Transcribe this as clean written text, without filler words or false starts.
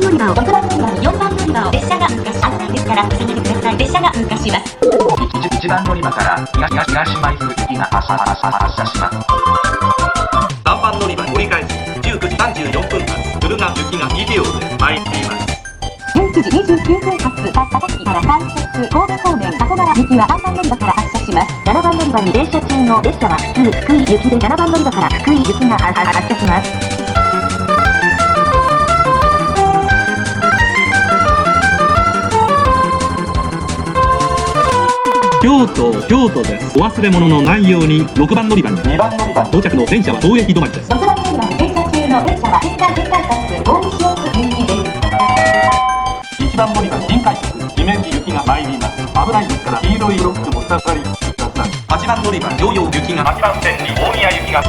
乗り場を6番乗り場に4番乗り場を列車が通過し、危ないですから進んでください。列車が通過します。1番乗り場から東舞鶴行きが発車します。3番乗り場に折り返し19時34分発敦賀行きが2秒で参ります。19時29分発高崎から関節神戸方面箱原行きは3番乗り場から発車します。7番乗り場に停車中の列車は普通福井行きで7番乗り場から福井行きが発車します。京都です。お忘れ物のないように6番乗り場に2番乗り場に到着の電車は当駅止まりです。6番乗り場に停車中の列車は新幹線大西大津行きです。1番乗り場に新快速姫路行きが参ります。危ないですから黄色いブロックもお下がりください。8番乗り場両陽行きが8番線に大宮行きが